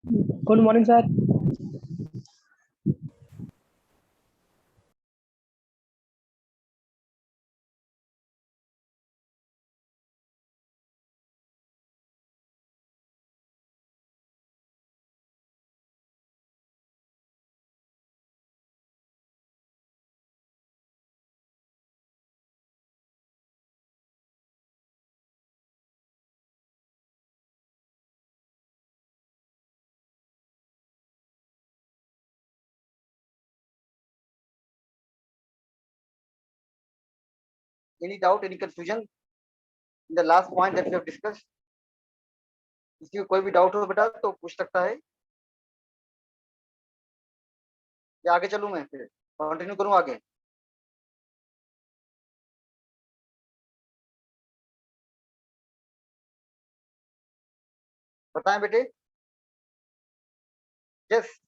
Good morning, sir. Any doubt, any confusion in the last point that we have discussed? किसी को कोई भी doubt हो बेटा तो पूछ सकता है, या आगे चलूं मैं फिर कंटिन्यू करूं आगे? बताएं बेटे। यस,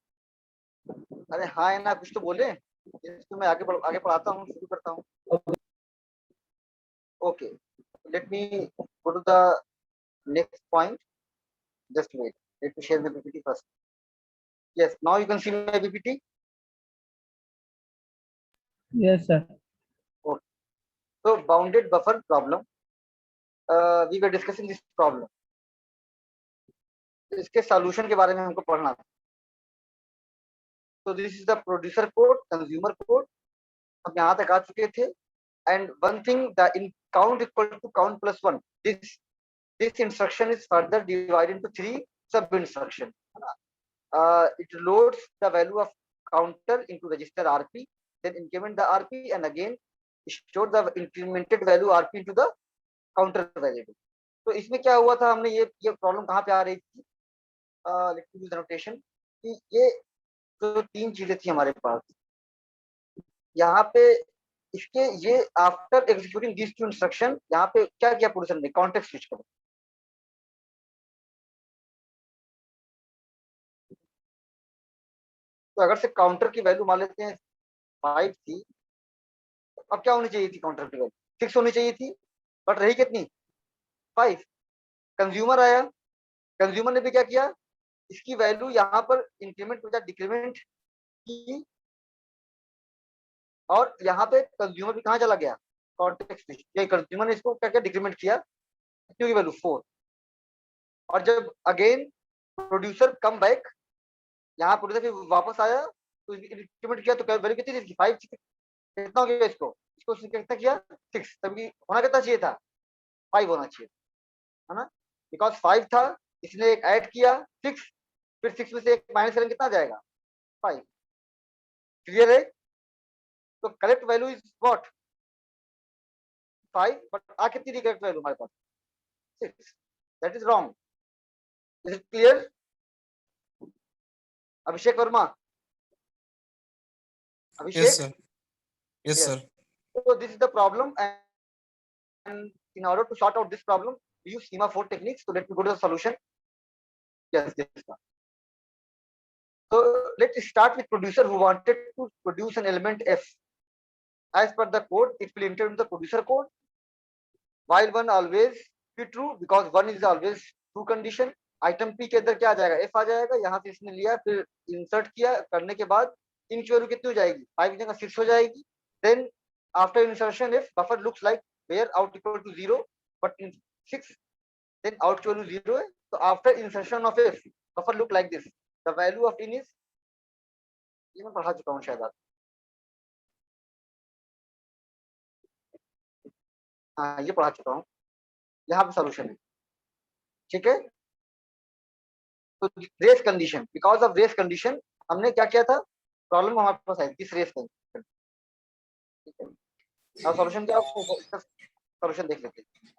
अरे हाँ है ना, कुछ तो बोले। तो मैं आगे पढ़ाता हूँ, शुरू करता हूँ। Okay, let me go to the next point. Just wait, let me share the PPT first. Yes, now you can see my PPT. Yes, sir. Okay, so bounded buffer problem, we were discussing this problem. इसके solution के बारे में हमको पढ़ना था। तो this is the producer code, consumer code, हम यहाँ तक आ चुके थे। And one thing, the in count equal to count plus 1, this instruction is further divided into 3 sub instruction. It loads the value of counter into register rp, then increment the rp, and again store the incremented value rp into the counter variable. तो इसमें क्या हुआ था, हमने ये problem कहाँ पे आ रही थी? लेट मी यूज नोटेशन कि ये जो 3 चीजें थी हमारे पास यहाँ पे, इसके ये after executing this two instruction, यहाँ पे क्या किया पोजीशन ने, कॉन्टेक्स्ट स्विच करो। तो अगर से काउंटर की वैल्यू मान लेते हैं 5 थी, अब क्या होनी चाहिए थी, काउंटर की वैल्यू 6 होनी चाहिए थी, बट रही कितनी, 5। कंज्यूमर आया, कंज्यूमर ने भी क्या किया, इसकी वैल्यू यहाँ पर इंक्रीमेंट या डिक्रीमेंट की, और यहाँ पे कंज्यूमर भी कहाँ चला गया, कॉन्टेक्स्ट स्विच। ये कंज्यूमर ने इसको क्या किया, डिक्रीमेंट किया, क्योंकि वैल्यू 4। और जब अगेन प्रोड्यूसर कम बैक, यहाँ प्रोड्यूसर वापस आया तो इंक्रीमेंट किया, तो वैल्यू कितनी थी, 5। कितना हो गया इसको, कितना किया, 6। तभी होना कितना चाहिए था, 5 होना चाहिए, है ना, बिकॉज 5 था, इसने एक ऐड किया 6, फिर 6 में से एक माइनस करेंगे कितना जाएगा, 5। क्लियर है? तो correct value is what, 5, but आ कितनी थी करेक्ट वैल्यू हमारे पास, 6। That is wrong. Is it clear? Abhishek Verma, Yes, Abhishek, sir. Yes, yes. sir. So this is the problem, and in order to sort out this problem, we use semaphore techniques. So let me go to the solution. Yes, this one. So let's start with producer who wanted to produce an element F. As per the code, it will enter into the producer code, while 1 always be true because 1 is always true condition. Item P के अंदर क्या आ जाएगा, F आ जाएगा, यहाँ से इसने लिया, फिर इंसर्ट किया, करने के बाद इनकी वैल्यू कितनी हो जाएगी, 5 की जगह 6 हो जाएगी। Then after insertion if buffer looks like where out equal to 0 but in 6, then out की वैल्यू 0 है, तो after insertion of if buffer look like this, the value of in is, ये मैं पढ़ा चुका हूँ शायद आप, हाँ ये पढ़ा चुका हूँ, यहाँ पे सोल्यूशन है, ठीक है। तो race condition, because of race condition हमने क्या किया था, प्रॉब्लम हमारे पास आई किस रेस कंडीशन, ठीक है। और सॉल्यूशन क्या, सॉल्यूशन देख लेते हैं।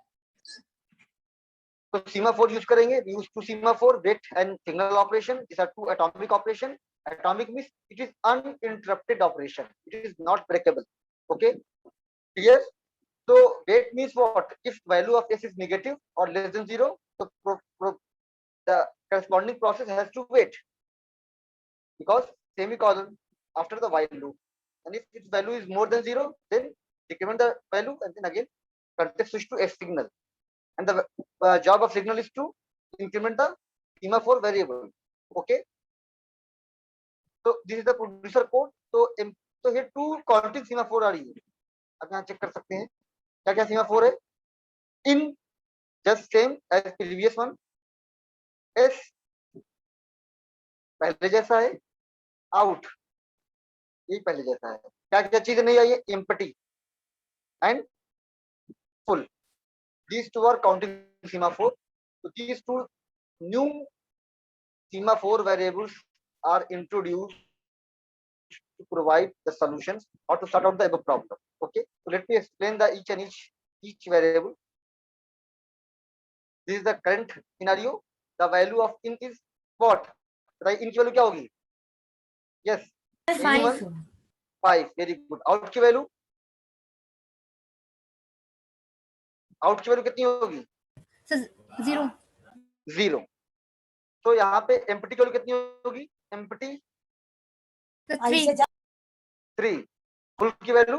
तो सीमाफोर यूज करेंगे, use two semaphore wait and signal operation, this are two atomic operation. Atomic means it is uninterrupted operation, it is not breakable, okay, clear. तो wait means what, if value of s is negative or less than 0, so the corresponding process has to wait because semicolon after the while loop, and if its value is more than 0, then decrement the value and then again context switch to s signal, and the job of signal is to increment the semaphore variable, okay. So this is the producer code. So here two counting semaphore आ रही है, आप यहाँ check कर सकते हैं क्या क्या semaphore है. In just same as previous one, S पहले जैसा है, out ये पहले जैसा है. क्या क्या चीज नहीं आई है, empty and full. These two are counting semaphore. So these two new semaphore variables are introduced to provide the solutions or to sort out the above problem. Okay, so let me explain the each variable. This is the current scenario. The value of in is what? बताइए in की value क्या होगी? Yes, anyone? 5. Very good. Out की value? Out की value कितनी होगी? 0. 0. तो यहाँ पे एम्प्टी की वैल्यू कितनी होगी? एम्प्टी 3. फुल की वैल्यू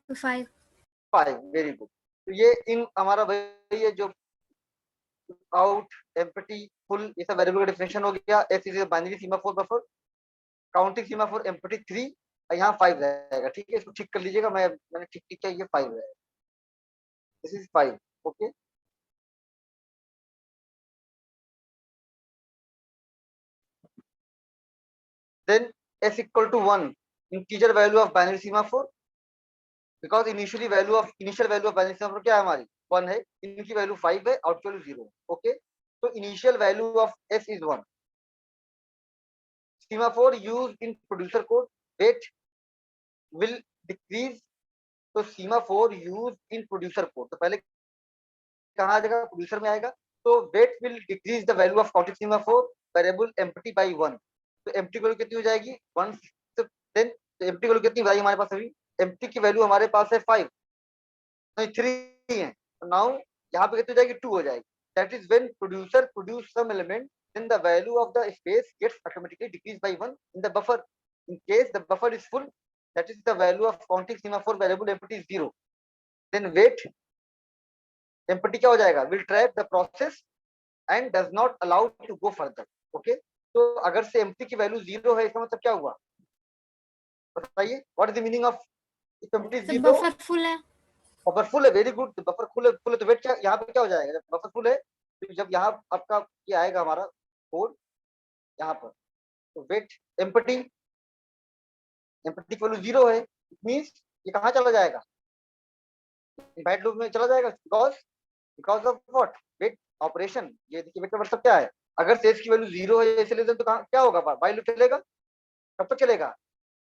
5. 5. Very good. तो ये इन हमारा वही है जो आउट, एम्प्टी, फुल, ये सब वेरिएबल का डिफिनेशन हो गया. S is binary semaphore buffer, counting semaphore empty 3, यहाँ 5 रहेगा. ठीक है, इसको ठीक कर लीजिएगा. मैंने ठीक किया, ये 5 रहेगा. This is 5. Okay, then s equal to 1, integer value of binary semaphore, because initial value of binary semaphore क्या है हमारी? 1 है. इनकी वैल्यू 5 है, आउट की वैल्यू 0. ओके, तो initial value of s is 1. semaphore used in producer code, weight will decrease. तो semaphore used in producer code, तो पहले कहाँ आ जाएगा? प्रोड्यूसर में आएगा. तो weight will decrease the value of counting semaphore variable empty by 1. तो empty वैल्यू कितनी हो जाएगी? 1. देन empty वैल्यू कितनी बताइए हमारे पास? अभी empty की वैल्यू हमारे पास है 5, नहीं 3 है. तो नाउ यहाँ पे कितनी हो जाएगी? 2 हो जाएगी. That is when producer produce some element, then the value of the space gets automatically decreased by 1 in the buffer. In case the buffer is full, that is the value of counting semaphore variable empty is 0. Then wait empty क्या हो जाएगा? Will trap the process and does not allow to go further. Okay, तो अगर से empty की value 0 है, इसका मतलब क्या हुआ? बताइए, what is the meaning of if empty is 0? Buffer full है. बफर फुल है. Very good. बफर फुल है तो वेट क्या यहाँ पे क्या हो जाएगा? जब बफर फुल है, तो जब यहाँ आपका ये आएगा हमारा कोड यहाँ पर, तो वेट एम्प्टी की वैल्यू 0 है. इट मींस ये कहाँ चला जाएगा? इनवाइट लूप में चला जाएगा. Because of what? Wait operation. ये देखिए वेट का मतलब क्या है? अगर सेल्स की वैल्यू 0 है इसलिए तो क्या होगा? व्हाइल लूप चलेगा. कब तक चलेगा?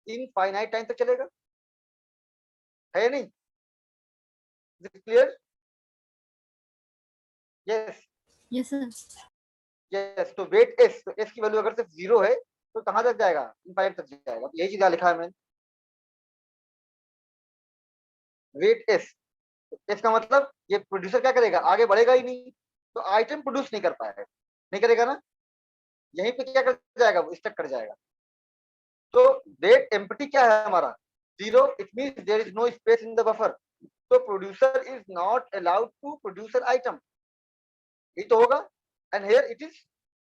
इनफाइनाइट टाइम तक चलेगा, है नहीं? Is it clear? Yes. Yes sir. Yes. तो वेट s, तो s की वैल्यू अगर सिर्फ 0 है तो कहां तक जाएगा? इनफाइनाइट तक जाएगा. यही चीज लिखा है मैंने. वेट s, तो s का मतलब ये प्रोड्यूसर क्या करेगा? आगे बढ़ेगा ही नहीं. तो आइटम प्रोड्यूस नहीं कर पाएगा, नहीं करेगा ना. यहीं पे क्या कर जाएगा? वो स्टक कर जाएगा. तो वेट एम्प्टी क्या है हमारा? 0. It means there is no space in the buffer. तो producer is not allowed to produce an item. ये तो होगा. And here it is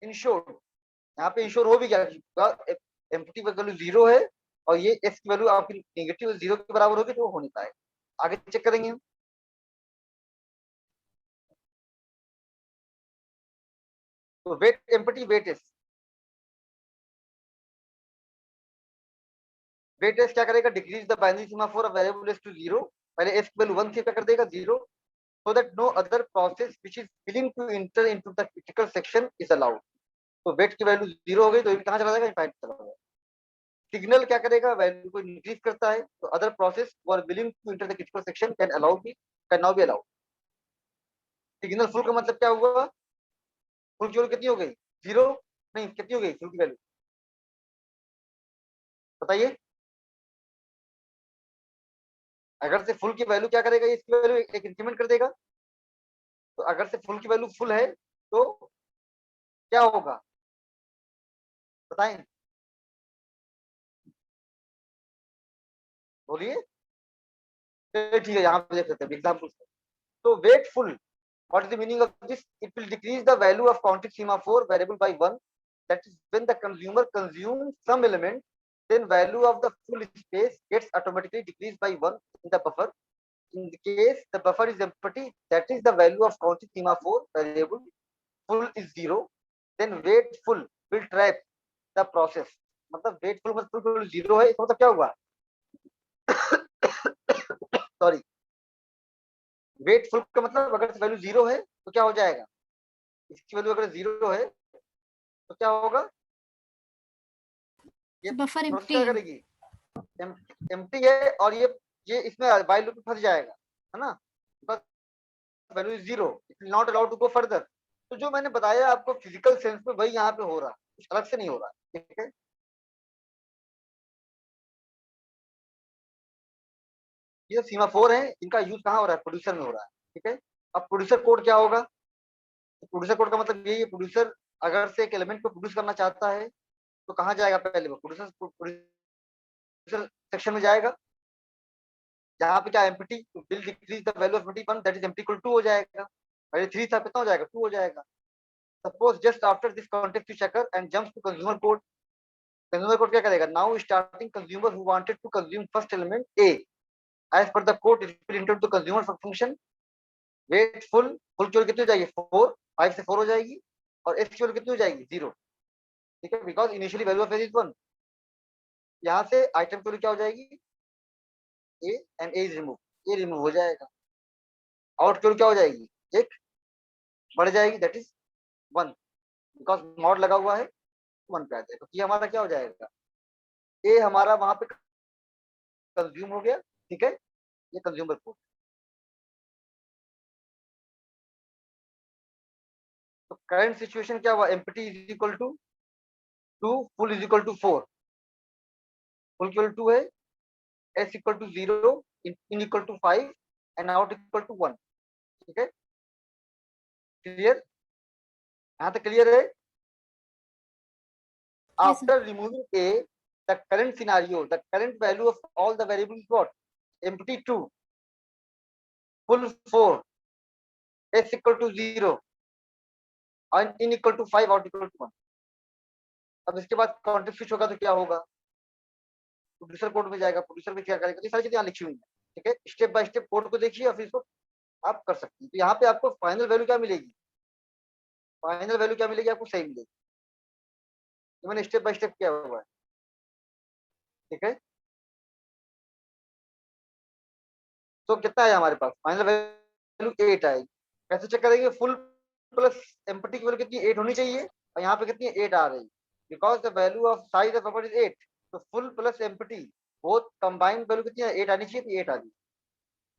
ensured. यहाँ पे इंश्योर हो भी गया. एम्प्टी वैल्यू 0 है और ये एस की वैल्यू आपकी नेगेटिव 0 के बराबर होगी, तो वो हो नहीं पाएगा. आगे चेक करेंगे हम. तो वेट एम्प्टी, वेट एस क्या करेगा? Decrease the binary semaphore of variable s to 0. पहले एस की वैल्यू 1 से क्या कर देगा? 0. so that no other process which is willing to enter into the critical section is allowed. तो वेट की वैल्यू 0 हो गई तो ये कहाँ चला जाएगा? इनफाइनाइट चला जाएगा. सिग्नल क्या करेगा? वैल्यू को इंक्रीज करता है. तो other process who are willing to enter the critical section can now be allowed. Signal full का मतलब क्या हुआ? फुल की वैल्यू कितनी हो गई? 0. नहीं, कितनी हो गई फुल की वैल्यू? बताइए. अगर से फुल की वैल्यू क्या करेगा? इसकी वैल्यू एक इंक्रीमेंट कर देगा. तो अगर से फुल की वैल्यू फुल है तो क्या होगा? बताएं, बोलिए. ठीक है, यहाँ पे देख सकते हैं एग्जाम्पल. तो wait full What is the meaning of this? It will decrease the value of counting semaphore variable by 1. That is when the consumer consumes some element, then value of the full space gets automatically decreased by 1 in the buffer. In the case the buffer is empty, that is the value of counting semaphore variable full is 0. Then wait full will trap the process. मतलब wait full मतलब full 0 है, इसका मतलब क्या हुआ? Sorry, wait full का मतलब अगर वैल्यू 0 है तो क्या हो जाएगा? इसकी वैल्यू अगर 0 है तो क्या होगा? ये बफर प्रोसेस एम्प्टी क्या है। करेगी? एम्प्टी है और ये इसमें व्हाइल लूप में फंस जाएगा, है ना? Value is 0, it will not allowed to go further. तो जो मैंने बताया आपको फिजिकल सेंस में वही यहाँ पे हो रहा है, कुछ अलग से नहीं हो रहा, ठीक है? ये सीमाफोर है, इनका यूज कहाँ हो रहा है? प्रोड्यूसर में हो रहा है, ठीक है? अब प्रोड्यूसर कोड क्या होगा? तो प्रोड्यूसर कोड का मतलब यही है, प्रोड्यूसर अगर से एक एलिमेंट को प्रोड्यूस करना चाहता है तो कहाँ जाएगा? पहले वो प्रोड्यूसर सेक्शन में जाएगा, जहाँ पे क्या empty will decrease the value of empty 1, that is empty equal 2 हो जाएगा। पहले 3 था, कितना हो जाएगा? 2 हो जाएगा। Suppose just after this context checker and jumps to consumer code. Consumer code क्या करेगा? Now starting consumer who wanted to consume first element a, as per the code it will enter to consumer function wait full. Full की value कितनी हो जाएगी? 4, 5 से 4 हो जाएगी, और एस की वैल्यू कितनी हो जाएगी? 0, ठीक है? Because initially value of S is 1। यहाँ से आइटम की वैल्यू क्या हो जाएगी? A, and A is remove, A remove हो जाएगा। आउट की वैल्यू क्या हो जाएगी? एक बढ़ जाएगी, दैट इज 1, बिकॉज मॉड लगा हुआ है, 1 पे आ जाएगा। तो ये हमारा क्या हो जाएगा? ए हमारा वहां पे कंज्यूम हो गया, ठीक है? ये कंज्यूमर कोड। तो करंट सिचुएशन क्या हुआ? Empty is equal to 2, full is equal to 4। Full equal 2 है, s equal to 0, in equal to 5 and out equal to 1, ठीक है? क्लियर? यहाँ तक क्लियर है? Yes, sir. After removing a, the current scenario, the current value of all the variables what? Empty 2, full 4, s equal to 0, and in equal to 5, out equal to 1. अब इसके बाद context switch होगा तो क्या होगा? Producer code में जाएगा, producer में क्या करेगा? ये सारी चीजें यहाँ लिखी हुई है, ठीक है? स्टेप बाय स्टेप कोड को देखिए और फिर इसको आप कर सकते हैं। तो यहाँ पे आपको फाइनल वैल्यू क्या मिलेगी? फाइनल वैल्यू क्या मिलेगी? आपको सही मिलेगी। तो मैंने स्टेप बाय स्टेप किया हुआ है, ठीक है? तो कितना है हमारे पास? फाइनल वैल्यू 8 आएगी। कैसे चेक करेंगे? फुल प्लस एम्प्टी की वैल्यू कितनी? 8 होनी चाहिए, और यहाँ पे कितनी? 8 आ रही, because the value of size of buffer is 8। तो full plus empty both combined value कितनी है? 8 आनी चाहिए, तो 8 आ गई,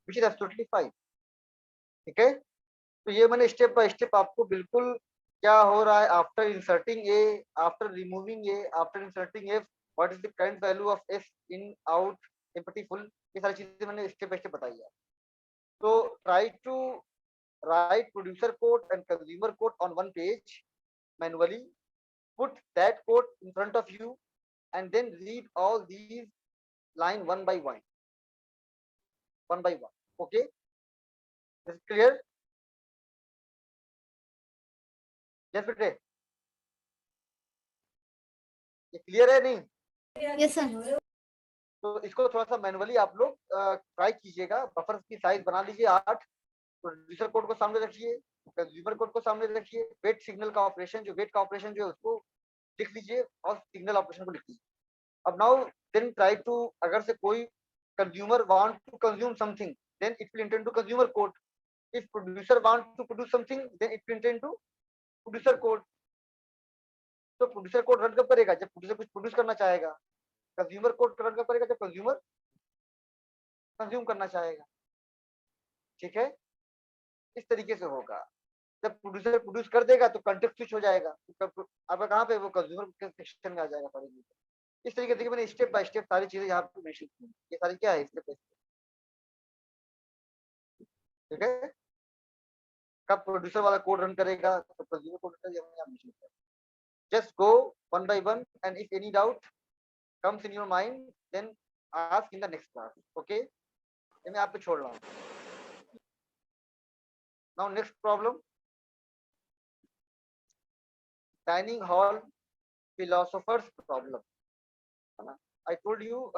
विच इज एब्सोल्युटली फाइन, ठीक है? तो ये मैंने स्टेप बाय स्टेप आपको बिल्कुल क्या हो रहा है after inserting A, after removing A, after inserting F, what is the current value of S in out empty full, ये सारी चीजें मैंने स्टेप बाय स्टेप बताई है। तो try to write producer code and consumer code on one page manually, put that code in front of you, and then read all these line one by one, okay? Is it clear? Yes बेटे, ये clear है नहीं? Yes, sir. तो इसको थोड़ा सा manually आप लोग ट्राई कीजिएगा। बफर की साइज बना लीजिए 8, प्रोड्यूसर कोड को सामने रखिए, कंज्यूमर कोड को सामने रखिए, वेट सिग्नल का ऑपरेशन, जो वेट का ऑपरेशन जो है उसको लिख लीजिए, और सिग्नल ऑपरेशन को लिख लीजिए। अब नाउ देन ट्राई टू, अगर से कोई consumer want to consume something, then it will intend to consumer code. If producer want to produce something, then it will intend to producer code. तो producer code run कब करेगा? जब producer कुछ produce करना चाहेगा। कंज्यूमर कोड रन कब करेगा? जब कंज्यूमर कंज्यूम करना चाहेगा, ठीक है? इस तरीके से होगा। जब प्रोड्यूसर प्रोड्यूस कर देगा तो कंटेक्स्ट स्विच हो जाएगा, तो आपका कहाँ पे? वो कंज्यूमर के सेक्शन में आ जाएगा सारी चीजें। इस तरीके से मैंने स्टेप बाय स्टेप सारी चीजें यहाँ पे मेंशन की, ये सारी क्या है स्टेप बाय स्टेप, ठीक है? कब प्रोड्यूसर वाला कोड रन करेगा तो कंज्यूमर कोड रन करेगा। Just go one by one, and if any doubt comes in your mind, then ask in the next class, okay? मैं आप पे छोड़ रहा हूँ। Now next problem, dining hall philosophers problem, है ना। आई टोल्ड यू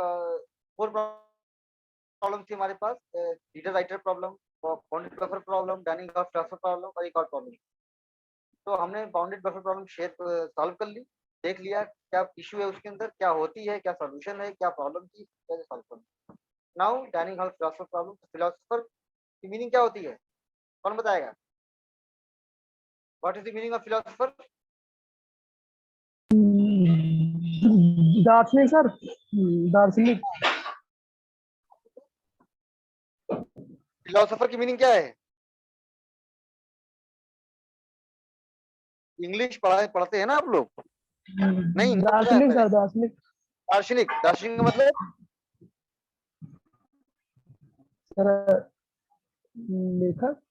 4 प्रॉब्लम थी हमारे पास, reader writer problem, bounded buffer problem, dining hall philosopher problem और एक और प्रॉब्लम। तो हमने bounded buffer problem share solve कर ली, देख लिया क्या इशू है उसके अंदर, क्या होती है, क्या सॉल्यूशन है, क्या प्रॉब्लम थी, कैसे सॉल्व करना। Now dining hall philosopher problem, philosopher की मीनिंग क्या होती है, कौन बताएगा? What is the meaning of philosopher? दार्शनिक सर, दार्शनिक। फिलोसोफर की मीनिंग क्या है? इंग्लिश पढ़ते हैं ना आप लोग? नहीं पता है दार्शनिक पहले। सर, दार्शनिक। दार्शनिक, दार्शनिक का मतलब सर, लेखक।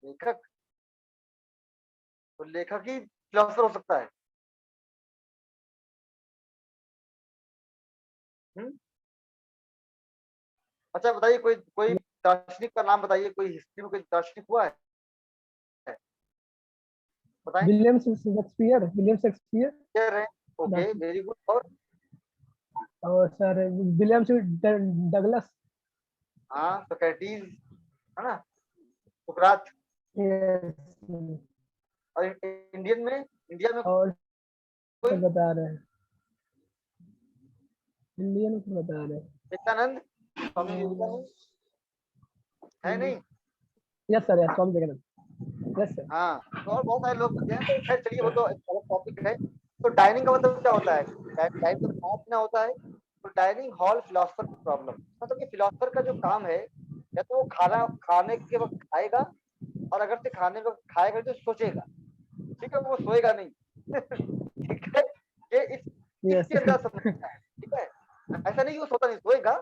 लेखक। तो लेखक ही फिलोसोफर हो सकता है। हम्म? अच्छा बताइए, कोई कोई दार्शनिक का नाम बताइए, कोई हिस्ट्री में कोई दार्शनिक हुआ है, बताएं। William Shakespeare, William Shakespeare. क्या रहे? ओके, दार्शनिक। Very good. और और सर विलियम डगलस। हाँ, सोक्रेटिस, है ना, सुकरात। यस। और इंडियन में, इंडिया में और कोई? सर बता रहे हैं, इंडियन को बता रहे विवेकानंद, स्वामी विवेकानंद है हैं। नहीं? Yes sir, yes, Swami Vivekananda. Yes sir. हाँ, तो और बहुत सारे लोग होते हैं, तो खैर चलिए वो तो एक अलग टॉपिक है। तो डाइनिंग का मतलब क्या होता है? डाइनिंग तो खाना पीना होता है। तो डाइनिंग हॉल फिलोसफर प्रॉब्लम, मतलब कि फिलोसफर का जो काम है, या तो वो खाना खाने के वक्त खाएगा, और अगर से खाने वक्त खाएगा तो सोचेगा, ठीक है, वो सोएगा नहीं। ठीक है, ये यस इसके अंदर समस्या है, ठीक है। ऐसा नहीं कि वो सोता नहीं, सोएगा,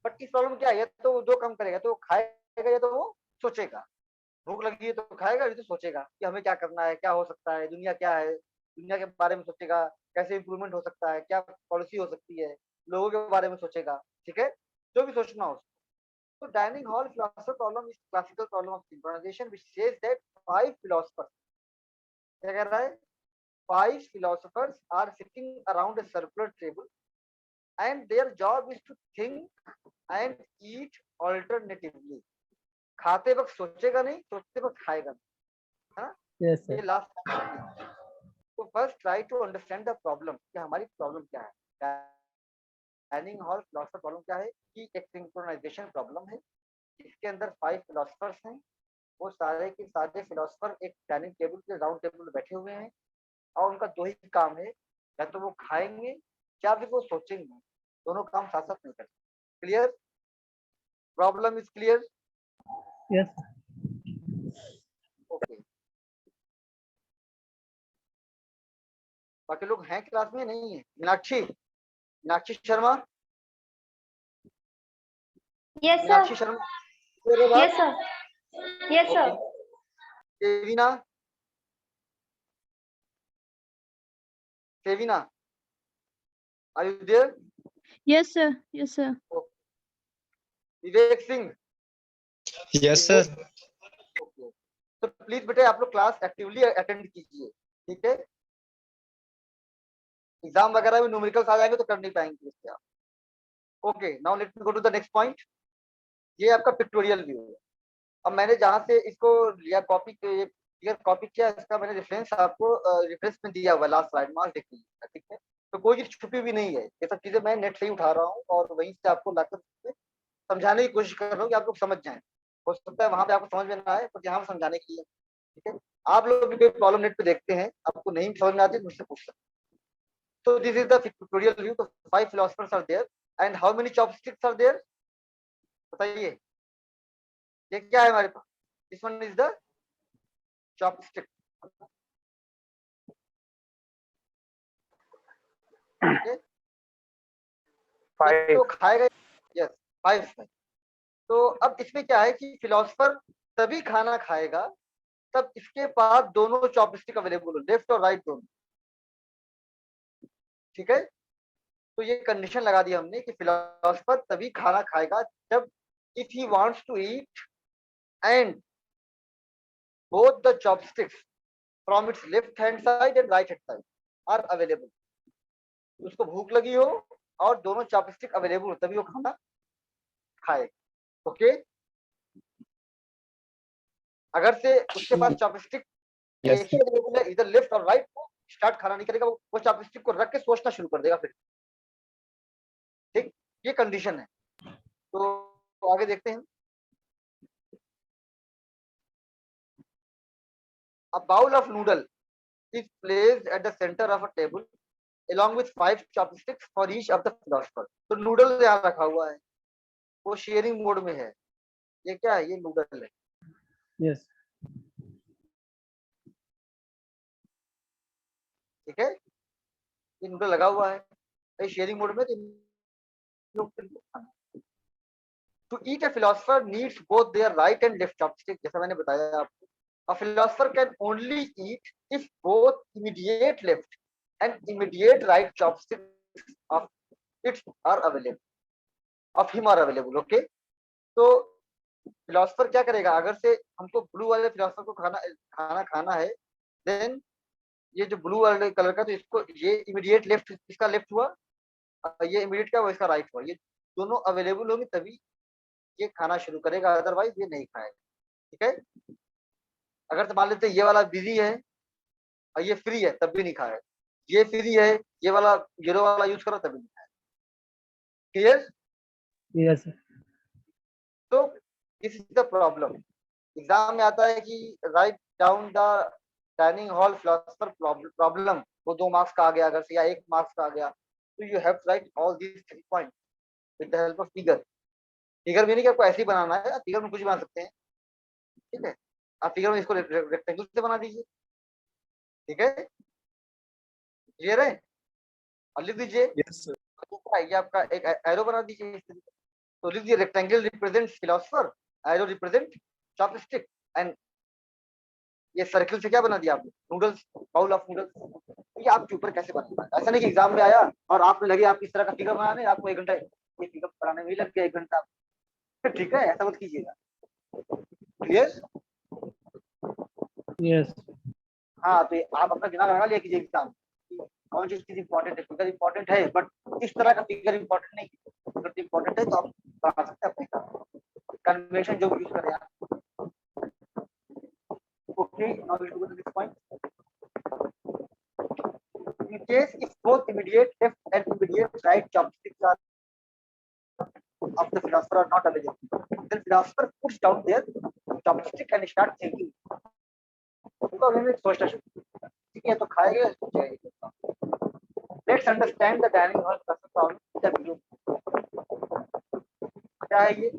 बट इस प्रॉब्लम क्या है, या तो वो दो काम करेगा, तो वो खाएगा या तो वो सोचेगा। भूख लगी है तो खाएगा, नहीं तो सोचेगा कि हमें क्या करना है, क्या हो सकता है, दुनिया क्या है, दुनिया के बारे में सोचेगा, कैसे इंप्रूवमेंट हो सकता है, क्या पॉलिसी हो सकती है, लोगों के बारे में सोचेगा, ठीक है, जो भी सोचना हो। तो dining hall philosopher problem is classical problem of synchronization which says that 5 philosophers, क्या कह रहा है, 5 philosophers are sitting around a circular table and their job is to think and eat alternatively। खाते वक्त सोचेगा नहीं, सोचते वक्त खाएगा नहीं, है ना। यस ये सर। लास्ट। तो first try to understand the problem, कि हमारी प्रॉब्लम क्या है। डाइनिंग हॉल फिलोसफर प्रॉब्लम क्या है कि एक सिंक्रोनाइजेशन प्रॉब्लम है, इसके अंदर 5 फिलोसफर्स हैं, वो सारे के सारे फिलोसफर एक डाइनिंग टेबल के राउंड टेबल में बैठे हुए हैं, और उनका दो ही काम है, या तो वो खाएंगे या फिर वो सोचेंगे, दोनों काम साथ साथ नहीं करते। Clear? Problem is clear? Yes. Okay, बाकी लोग हैं क्लास में? नहीं है? Meenakshi, Meenakshi Sharma, Yes, sir. मीनाक्षी शर्मा, मेरे Yes, बात। sir. Yes, okay, sir. Sevina, Sevina, are you there? Yes, sir. Yes, sir. Vivek Singh, yes sir. Okay. तो प्लीज बेटे आप लोग क्लास एक्टिवली अटेंड कीजिए, ठीक है। एग्जाम वगैरह में न्यूमेरिकल्स आ जाएंगे तो कर नहीं पाएंगे इससे आप। Okay, now let me go to the next point. ये आपका पिक्टोरियल व्यू है। अब मैंने जहां से इसको लिया कॉपी, कॉपी किया, इसका मैंने रेफरेंस आपको रेफरेंस में दिया हुआ लास्ट स्लाइड में, देख लीजिए, ठीक है। तो कोई चीज छुपी भी नहीं है, ये सब चीजें मैं नेट से ही उठा रहा हूँ और वहीं से आपको लाकर समझाने की कोशिश कर रहा हूँ कि आप लोग समझ जाएं। हो सकता है वहां पे आपको समझ में ना आए, पर यहाँ समझाने के लिए, ठीक है। आप लोग भी कोई प्रॉब्लम नेट पे देखते हैं, आपको नहीं समझ में आती, मुझसे पूछ सकते। So this is the pictorial view. So 5 philosophers are there, and how many chopsticks are there? बताइए, ये क्या है हमारे पास? This one is the chopstick. Okay? तो खाएगा, yes, 5। तो अब इसमें क्या है कि फिलोसफर तभी खाना खाएगा तब इसके पास दोनों चॉपस्टिक अवेलेबल हो, लेफ्ट और राइट दोनों, ठीक है। तो ये कंडीशन लगा दी हमने कि फिलोसफर तभी खाना खाएगा जब if he wants to eat and both the chopsticks from its left hand side and right hand side are available. उसको भूख लगी हो और दोनों चॉपस्टिक अवेलेबल हो तभी वो खाना खाए. ओके, अगर से उसके पास चॉपस्टिक Yes, एक ही अवेलेबल है इधर लेफ्ट और राइट, वो स्टार्ट खाना नहीं करेगा, वो चॉपस्टिक को रख के सोचना शुरू कर देगा फिर. ठीक, ये कंडीशन है. तो आगे देखते हैं. A bowl of noodle is placed at the center of a table along with 5 chopsticks for each of the philosopher. तो नूडल यहाँ रखा हुआ है, वो शेयरिंग मोड में है. ये क्या है? ये नूडल है. yes, ठीक है, ये नूडल लगा हुआ है, ये शेयरिंग मोड में. To eat a philosopher needs both their right and left chopstick. जैसा मैंने बताया आपको, a philosopher can only eat if both immediate left and immediate right chopsticks of it are available, of him are available. Okay, तो philosopher क्या करेगा? अगर से हमको ब्लू वाले फिलोसफर को खाना है, देन ये जो ब्लू वाले कलर का, तो इसको ये इमीडिएट लेफ्ट, इसका लेफ्ट हुआ, ये इमीडिएट क्या हुआ, इसका राइट हुआ. ये दोनों अवेलेबल होंगे तभी ये खाना शुरू करेगा, अदरवाइज ये नहीं खाएगा. ठीक है, अगर तो मान लेते ये वाला बिजी है और ये फ्री है तब भी नहीं खाएगा, ये फ्री है ये वाला येलो वाला यूज करो तभी नहीं खाएगा. क्लियर? yes, तो this is the problem. Exam में आता है कि write down the dining hall philosopher problem, वो 2 मार्क्स का आ गया अगर से, या 1 मार्क्स का आ गया, तो you have to write all these 3 point with the help of figure. Figure में नहीं कि आपको ऐसे ही बनाना है, फिगर में कुछ भी बना सकते हैं. ठीक है, आप फिगर में इसको रेक्टेंगल से बना दीजिए. ठीक है, क्लियर है? और लिख दीजिए. yes, sir. ये आपका एक एरो बना दीजिए इस तरीके. तो लिख दीजिए rectangle represents philosopher, arrow represent chopstick, and ये सर्किल से क्या बना दिया आपने? Noodles, bowl of noodles. ये आपके ऊपर कैसे बना? ऐसा नहीं कि एग्जाम में आया और आपने लगे आप इस तरह का फिगर बनाने, आपको 1 घंटा ये फिगर बनाने में ही लग गया 1 घंटा. ठीक है, ऐसा मत कीजिएगा. क्लियर? yes, हाँ, तो आप अपना दिमाग लगा लिया कीजिए एग्जाम, कौन सी चीज इंपॉर्टेंट है. फिगर इंपॉर्टेंट है बट इस तरह का फिगर इंपॉर्टेंट नहीं. फिगर इंपॉर्टेंट है तो आप बना सकते हैं अपने काम. कन्वेंशन जो यूज करें आप. Okay, now we go to this point. In case if both immediate left and immediate right chopsticks are of the philosopher are not available, then philosopher puts down their chopstick and start thinking. उनका अभी सोचना शुरू. ठीक है, तो खाएगा इसको जाएगा. Let's understand the dining hall problem in the video. क्या है ये?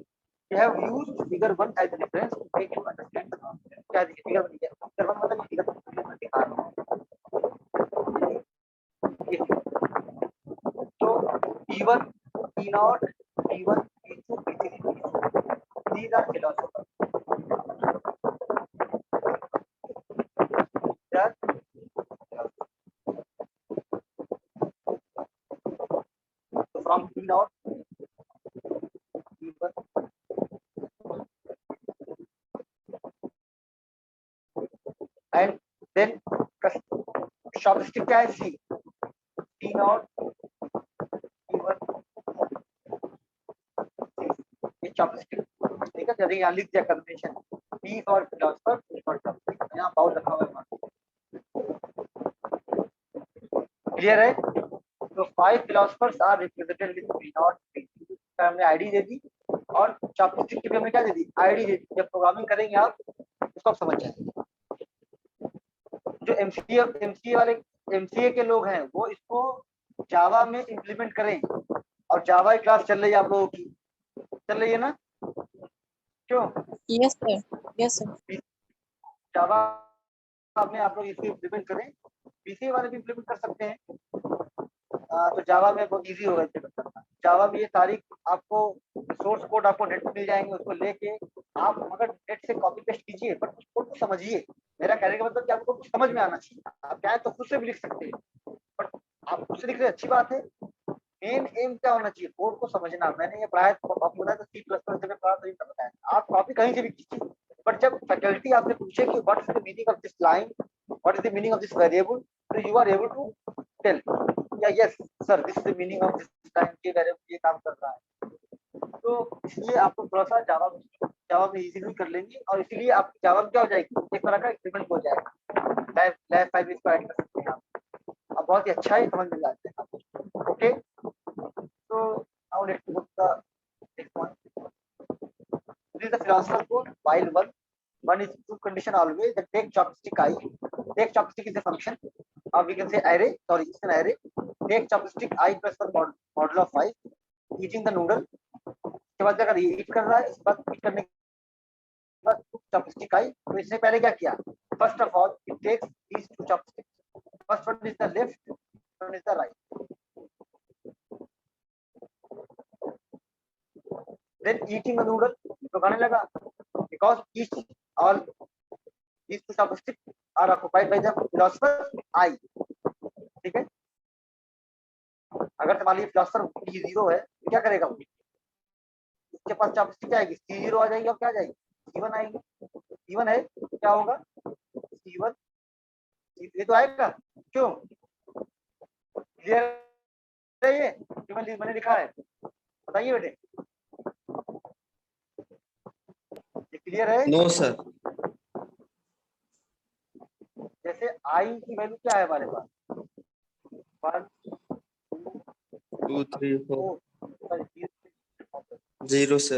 You have used figure 1 as a reference to make you understand the concept. क्या है figure 1? figure 1 मतलब figure 1 दिखा रहा हूँ. तो P1, P0, P1, P2, P3, P4. These are philosophers. So from P0, P1, and then chopstick क्या है? C. P0, P1, ये chopstick. ठीक है, जैसे यहाँ लिख दिया convention, P for philosopher, P for chopstick. यहाँ बाउल रखा हुआ है. क्लियर है? तो 5 philosophers are represented with P0, P2. हमने आईडी दे दी और चॉपस्टिक की भी हमने क्या दे दी? आईडी दे दी. जब प्रोग्रामिंग करेंगे आप उसको आप समझ जाएंगे. जो एमसीए के लोग हैं वो इसको जावा में इम्प्लीमेंट करें. और जावा की क्लास चल रही है आप लोगों की, चल रही है ना? क्यों? Yes, sir. Yes, sir. जावा में आप लोग इसको इम्प्लीमेंट करें. पीसी वाले भी इम्प्लीमेंट कर सकते हैं. तो जावा में बहुत इजी होगा इम्प्लीमेंट करना. जावा में ये सारी आपको सोर्स कोड आपको नेट पे मिल जाएंगे. उसको लेके आप मगर नेट से कॉपी पेस्ट कीजिए बट उस कोड को समझिए. मेरा कहने का मतलब कि आपको कुछ समझ में आना चाहिए. आप चाहे तो खुद से भी लिख सकते हैं बट आप खुद से लिख रहे अच्छी बात है. मेन एम क्या होना चाहिए? कोड को समझना. मैंने ये पढ़ाया आपको बताया तो C++ में पढ़ा तो बताया. आप कॉपी कहीं से भी कीजिए बट जब फैकल्टी आपसे पूछे कि what is the meaning of this line, what is the meaning of this variable, तो you are able to tell या yes sir this is the meaning of this line, ये वेरिएबल ये काम कर रहा है। तो इसलिए आपको थोड़ा सा जावा में इजीली कर लेंगे, और इसीलिए आपकी जावा में क्या हो जाएगी, एक तरह का एक्सपेरिमेंट हो जाएगा, लाइव फाइल इसको ऐड कर सकते हैं आप। अब बहुत ही अच्छा है, समझ में जाते हैं आप। ओके, तो now let's go to the next point. This is the philosopher code while one is true condition always that take chopstick I. Take chopstick is a function, or we can say array, sorry it's an array. Take chopstick I plus one modulo of 5, eating the noodle. इसके बाद अगर ये eat कर रहा है, इसके बाद eat करने के बाद chopstick I, तो इसने पहले क्या किया, first of all it takes these two chopsticks, first one is the left, one is the right, then eating the noodle, तो खाने लगा, because each all these two chopsticks are occupied by the philosopher I, ठीक है। अगर मान लीजिए philosopher P0 है, तो क्या करेगा वो, उसके पास चॉपस्टिक आएगी, C0 आ जाएगी, और क्या आ जाएगी, C1 आएगी। C1 है तो क्या होगा, C1 ये तो आएगा, क्यों, क्लियर है ये, क्यों मैंने लिखा है, बताइए बेटे, ये क्लियर है। No sir. जैसे आई की वैल्यू क्या है हमारे पास, 1 2 3 4 4 0 से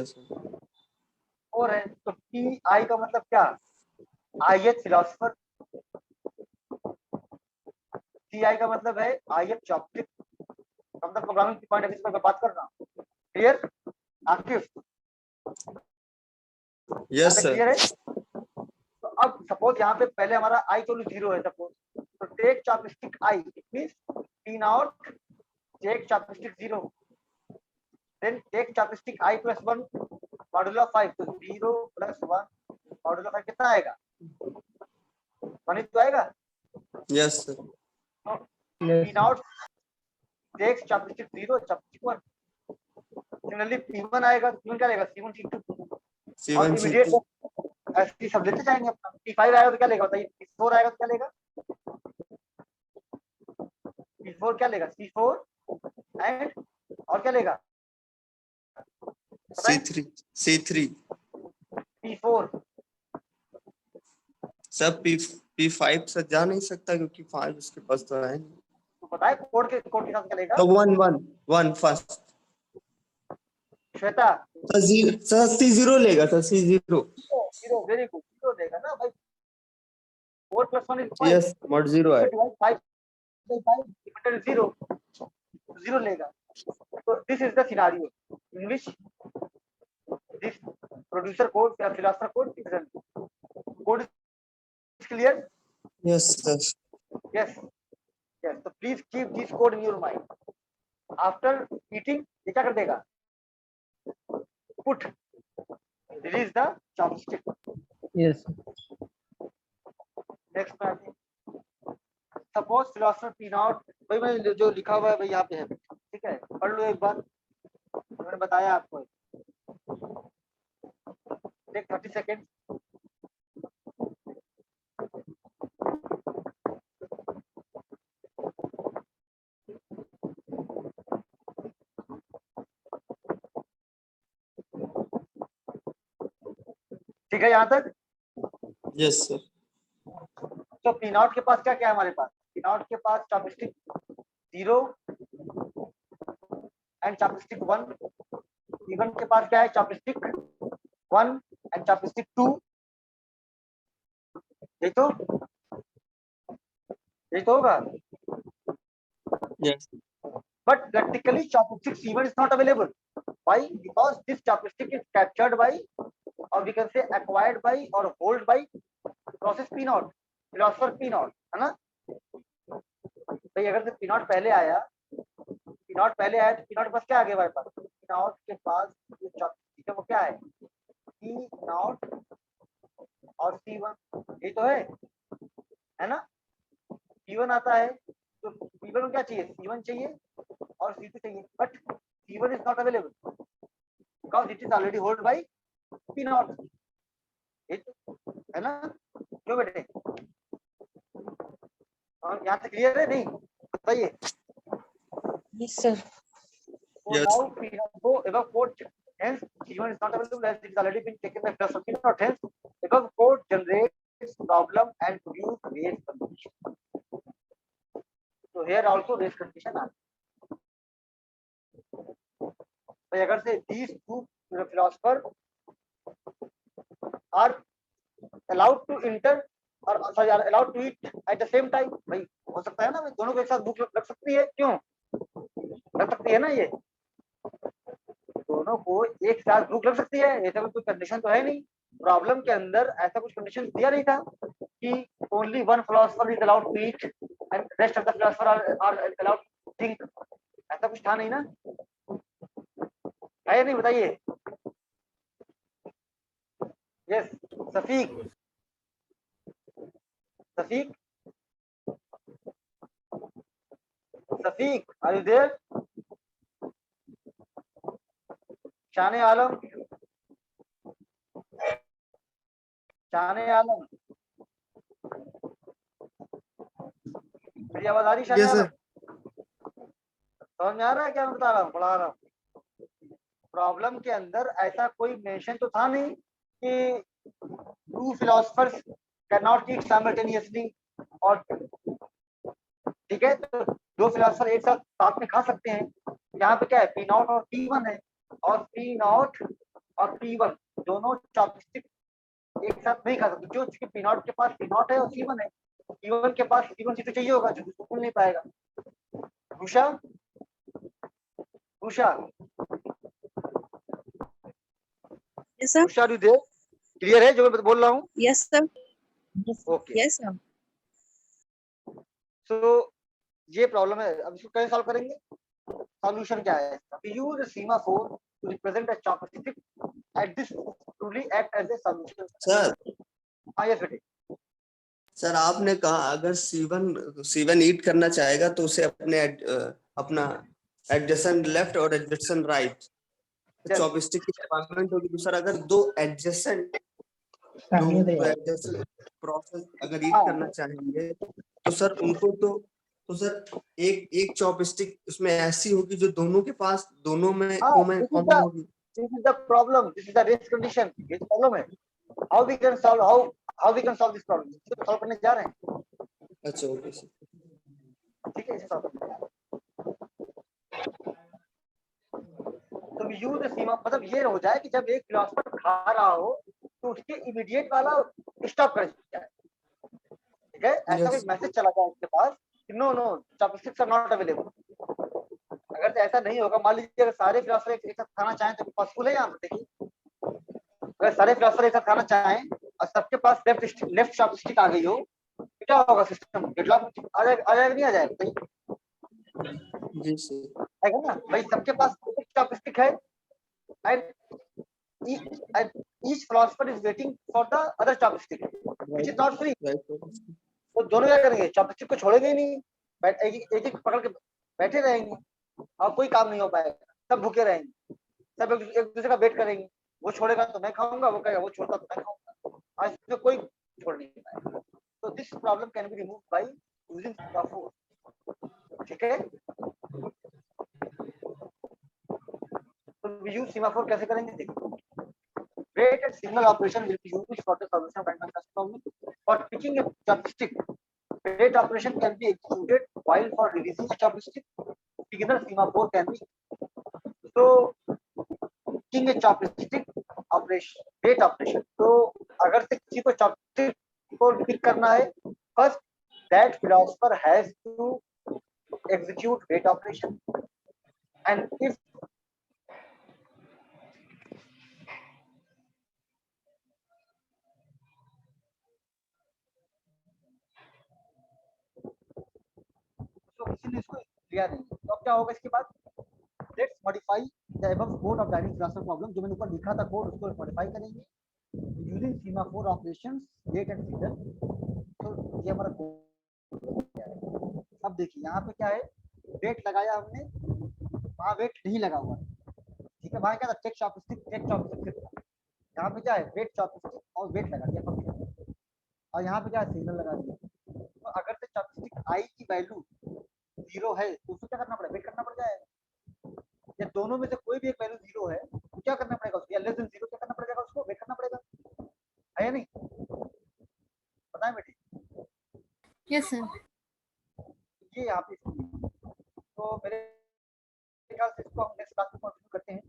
और है, तो टी आई का मतलब क्या, I H philosopher, T I का मतलब है आई एच चॉप्टिक, मतलब प्रोग्रामिंग पॉइंट ऑफ व्यू पर बात कर रहा हूँ, clear Akif, yes sir. Clear है। तो अब सपोज यहाँ पे पहले हमारा आई तो 0 है सपोज, तो take chopstick I, it means T not take chopstick 0, then take chopstick I plus 1 modulo 5, तो 0 प्लस 1 मॉडुलो 5 कितना आएगा, 1 ही तो आएगा। Yes sir. P not takes chopstick 0 chopstick 1, similarly P1 आएगा, तो P1 क्या लेगा, C1 C2, और इमीडिएट ऐसे सब लेते जाएंगे अपना। P5 आएगा तो क्या लेगा बताइए, P4 आएगा तो क्या लेगा, P4 क्या लेगा, C4 एंड और क्या लेगा, C3 P4, सब P5 से जा नहीं सकता क्योंकि 5 उसके पास तो है नहीं, तो बताए कोड के साथ क्या लेगा, तो 1 फर्स्ट श्वेता, सर C0 लेगा सर, C0 0 वेरी गुड, 0 देगा ना भाई, 4 + 1 is 5, यस मॉड 0 है। 5 / 0 0 लेगा। So this is the scenario in which this producer code या philosopher code is run. Code is clear? Yes sir. Yes. Yes. So please keep this code in your mind. After eating, ये क्या कर देगा? Put release the chopstick. Yes. Next में suppose philosopher P not, भाई मैं जो लिखा हुआ है भाई यहाँ पे है, ठीक है, पढ़ लो एक बार, मैंने बताया आपको, टेक 30 सेकेंड। ठीक है यहाँ तक, यस सर। तो पी नॉट के पास क्या क्या है हमारे पास, पी नॉट के पास चॉपस्टिक 0 एंड चॉपस्टिक 1, P1 के पास क्या है, चॉपस्टिक 1 एंड चॉपस्टिक 2, यही तो होगा, yes but practically chopstick C1 is not available. Why? Because this chopstick is captured by, or we can say acquired by or hold by process P not, philosopher P not, है ना भाई। अगर से P not पहले आया, P not के पास क्या आ गया हमारे पास, P नॉट के पास जो चॉपस्टिक है वो क्या है, P नॉट और C1, ये तो है ना। P1 आता है तो P1 को क्या चाहिए, C1 चाहिए और C2 चाहिए, but C1 is not available because it is already held by P not, है ना, क्यों बेटे? और यहाँ तक क्लियर है? नहीं बताइए। Yes, sir. So Yes. now we have go above code, hence G1 is not available as it has already been taken by plus something, not hence above code generates problem and produce race condition. So here also race condition are. So अगर से these two philosophers are allowed to enter or sorry are allowed to eat at the same time, भाई हो सकता है ना, भाई दोनों को एक साथ भूख लग सकती है, क्यों लग सकती है ना? ये दोनों को एक साथ भूख लग सकती है, ऐसा कोई कंडीशन तो है नहीं। प्रॉब्लम के अंदर ऐसा कुछ कंडीशन दिया नहीं था कि only one philosopher is allowed to eat and rest of the philosopher are allowed to think, ऐसा कुछ था नहीं ना, है या नहीं बताइए? Yes Safiq, Safiq, Safiq are you there? Shane Alam, शाने आलम, मेरी आवाज आ रही? शाने Yes, आलम sir. समझ में आ रहा है क्या मैं बता रहा हूँ, पढ़ा रहा हूँ? प्रॉब्लम के अंदर ऐसा कोई मेंशन तो था नहीं कि two philosophers can not eat simultaneously, और ठीक है तो दो फिलोसफर एक साथ में खा सकते हैं। यहाँ पे क्या है, पी नॉट और पी वन है, और पी नॉट और पी वन दोनों चॉपस्टिक एक साथ नहीं खा सकते, क्यों? क्योंकि पी नॉट के पास पी नॉट है और सी वन है, पी वन के पास सी वन तो चाहिए होगा, जो बिल्कुल नहीं पाएगा। Usha, Usha, Yes, sir. उषा देव क्लियर है जो मैं बोल रहा हूँ? Yes, sir. Yes, okay, yes, sir. सो ये प्रॉब्लम है। अब इसको कैसे सॉल्व करेंगे? सॉल्यूशन क्या है इसका? We use semaphore to represent a chopstick at this truly act as a solution. Sir, हाँ यस बेटे। सर आपने कहा अगर C1 ईट करना चाहेगा तो उसे अपना एडजेसेंट लेफ्ट और एडजेसेंट राइट चॉपस्टिक की रिक्वायरमेंट होगी। तो सर अगर दो एडजेसेंट प्रोसेस अगर ईट करना चाहेंगे तो सर उनको तो सर एक चॉपस्टिक उसमें ऐसी होगी जो दोनों के पास दोनों में कॉमन होगी। This is the problem. This is the race condition. ये प्रॉब्लम है। How we can solve this problem? इसको सॉल्व करने जा रहे हैं। अच्छा ओके सर, ठीक है, इसे सॉल्व करने जा रहे हैं। तो we use the सीमा, मतलब ये हो जाए कि जब एक फिलोसफर खा रहा हो तो उसके इमीडिएट वाला स्टॉप कर जाए, ठीक है? ऐसा एक मैसेज चला जाए उसके पास कि no no chopsticks are not available. अगर तो ऐसा नहीं होगा, मान लीजिए अगर सारे फिलोसफर एक साथ खाना चाहें तो पॉसिबल है? यहाँ पे देखिए, अगर सारे फिलोसफर एक साथ खाना चाहें और सबके पास लेफ्ट चॉपस्टिक आ गई हो तो क्या होगा? सिस्टम डेडलॉक आ जाएगा नहीं आ जाएगा? जी सर, है ना भाई, सबके पास एक चॉपस्टिक है and each philosopher is waiting for the other chopstick which is not free. तो दोनों क्या करेंगे? चॉपस्टिक को छोड़ेंगे ही नहीं, एक एक पकड़ के बैठे रहेंगे और कोई काम नहीं हो पाएगा, सब भूखे रहेंगे, सब एक दूसरे का वेट करेंगे। वो छोड़ेगा तो मैं खाऊंगा, वो कहेगा वो छोड़ता तो मैं खाऊंगा, आज में कोई छोड़ नहीं पाएगा। तो this problem can be remove by using semaphore, ठीक है? तो वी यूज सीमाफोर कैसे करेंगे देखो। Rate and signal operation will be used for the solution of random access problem. For picking a chopstick, rate operation can be executed, while for releasing a chopstick, beginner semaphore can be. So, picking a chopstick operation, rate operation. तो अगर से किसी को chopstick को pick करना है, first that philosopher has to execute rate operation, and if तो किसी ने इसको लिया नहीं, तो अब क्या होगा इसके बाद? Let's modify the above code of dynamic transfer problem, जो मैंने ऊपर लिखा था कोड, उसको मॉडिफाई करेंगे using semaphore operations, rate and signal. तो ये हमारा कोड। अब देखिए यहाँ पे क्या है, वेट लगाया हमने, वहाँ वेट नहीं लगा हुआ है, ठीक है? वहाँ क्या था? टेक चॉपस्टिक, यहाँ पे क्या है? वेट चॉपस्टिक और वेट लगा दिया। और यहाँ पे क्या सिग्नल लगा दिया। तो अगर से चॉपस्टिक आई की वैल्यू 0 है तो उसको क्या करना पड़ेगा, वेट करना पड़ जाएगा। या दोनों में से कोई भी एक वैल्यू 0 है तो क्या करना पड़ेगा उसको, या लेस देन 0 क्या करना पड़ेगा उसको, वेट करना पड़ेगा, है या नहीं, पता है बेटी। Yes sir. ये यहाँ पे तो मेरे ख्याल से इसको हम नेक्स्ट क्लास में कंटिन्यू करते हैं।